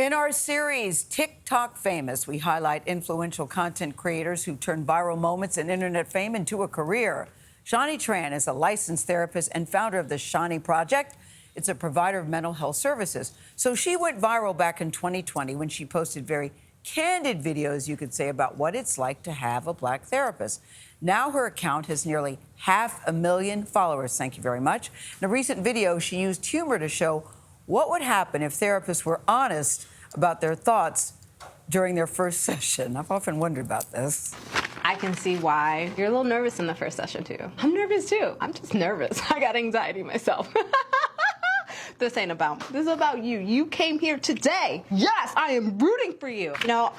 In our series, TikTok Famous, we highlight influential content creators who turn viral moments and internet fame into a career. Shani Tran is a licensed therapist and founder of the Shani Project. It's a provider of mental health services. So she went viral back in 2020 when she posted very candid videos, you could say, about what it's like to have a black therapist. Now her account has nearly 500,000 followers. Thank you very much. In a recent video, she used humor to show what would happen if therapists were honest about their thoughts during their first session. I've often wondered about this. I can see why you're a little nervous in the first session, too. I'm nervous, too. I'm just nervous. I got anxiety myself. This ain't about me. This is about you. You came here today. Yes, I am rooting for you. You know,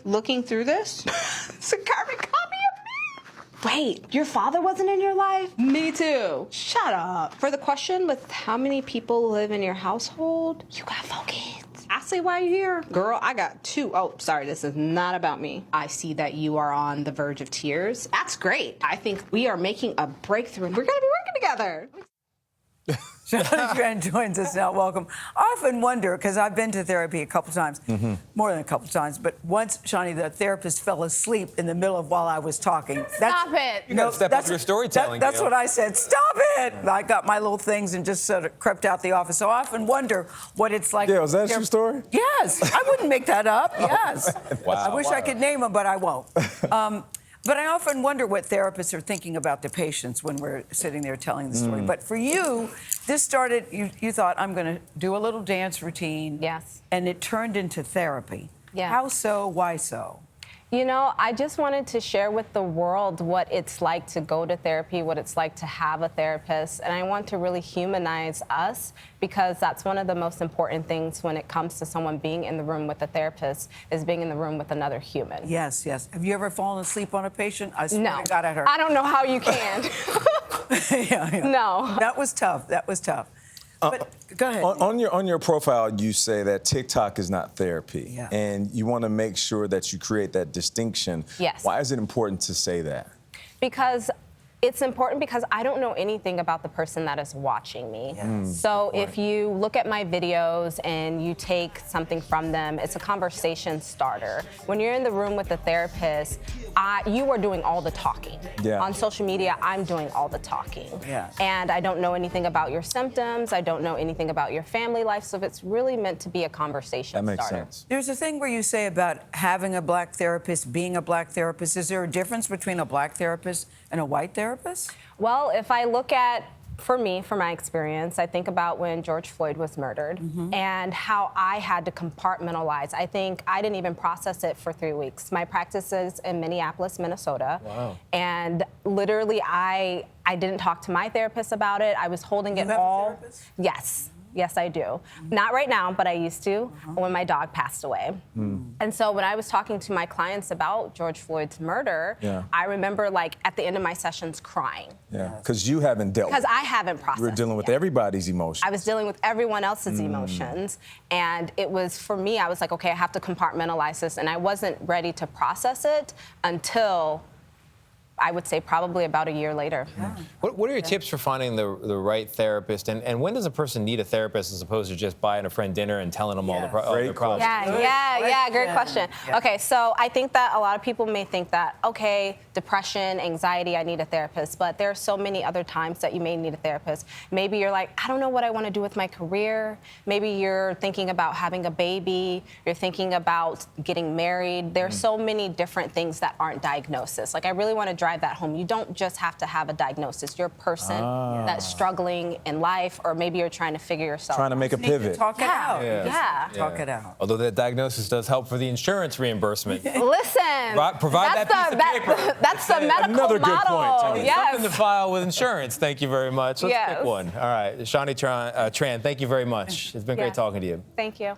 looking through this, it's a carbon copy of me. Wait, your father wasn't in your life? Me too. Shut up. For the question with how many people live in your household, you got 4 kids. I see why you're here. Girl, I got 2. Oh, sorry, this is not about me. I see that you are on the verge of tears. That's great. I think we are making a breakthrough and we're gonna be working together. Shani Tran joins us now. Welcome. I often wonder, because I've been to therapy a couple times, more than a couple times, but once, Shani, the therapist fell asleep in the middle of while I was talking. Stop it. You gotta step up your storytelling. That's what I said. Stop it. I got my little things and just sort of crept out the office. So I often wonder what it's like. Yeah, was that your story? Yes. I wouldn't make that up. Yes. Wow. I wish I could name them, but I won't. But I often wonder what therapists are thinking about the patients when we're sitting there telling the story. But for you, this started, you thought, I'm going to do a little dance routine. Yes. And it turned into therapy. Yeah. How so? Why so? You know, I just wanted to share with the world what it's like to go to therapy, what it's like to have a therapist. And I want to really humanize us because that's one of the most important things when it comes to someone being in the room with a therapist is being in the room with another human. Yes, yes. Have you ever fallen asleep on a patient? I swear No. to God, I heard. I don't know how you can. Yeah. No. That was tough. That was tough. But go ahead. On your profile, you say that TikTok is not therapy. Yeah. And you want to make sure that you create that distinction. Yes. Why is it important to say that? Because it's important because I don't know anything about the person that is watching me. So if you look at my videos and you take something from them, it's a conversation starter. When you're in the room with the therapist, you are doing all the talking. Yeah. On social media, I'm doing all the talking. Yeah. And I don't know anything about your symptoms. I don't know anything about your family life. So it's really meant to be a conversation That makes starter. sense. There's a thing where you say about having a black therapist, being a black therapist. Is there a difference between a black therapist and a white therapist? Well, if I look at, for my experience, I think about when George Floyd was murdered and how I had to compartmentalize. I think I didn't even process it for 3 weeks. My practice is in Minneapolis, Minnesota. Wow. And literally, I didn't talk to my therapist about it. I was holding it You have all. a therapist? Yes. Yes, I do. Not right now, but I used to when my dog passed away. And so when I was talking to my clients about George Floyd's murder, I remember, like, at the end of my sessions crying. Yeah. Because you haven't dealt with Because I haven't processed We're dealing with it yet. everybody's emotions. I was dealing with everyone else's emotions. And it was, for me, I was like, okay, I have to compartmentalize this. And I wasn't ready to process it until, I would say, probably about a year later. What are your tips for finding the right therapist? And when does a person need a therapist as opposed to just buying a friend dinner and telling them all their problems? Yeah, great question. Yeah. Okay, so I think that a lot of people may think that, okay, depression, anxiety, I need a therapist, but there are so many other times that you may need a therapist. Maybe you're like, I don't know what I want to do with my career. Maybe you're thinking about having a baby. You're thinking about getting married. There are so many different things that aren't diagnoses. Like, I really want to drive that home. You don't just have to have a diagnosis. You're a person that's struggling in life, or maybe you're trying to figure yourself Trying to make a pivot. Talk it out. Yeah. Talk it out. Although that diagnosis does help for the insurance reimbursement. Listen. Provide that piece of paper. That's the medical Another good model. point, Tony. Yes. Something to file with insurance. Thank you very much. Let's Yes. pick one. All right, Shani Tran, thank you very much. It's been great talking to you. Thank you.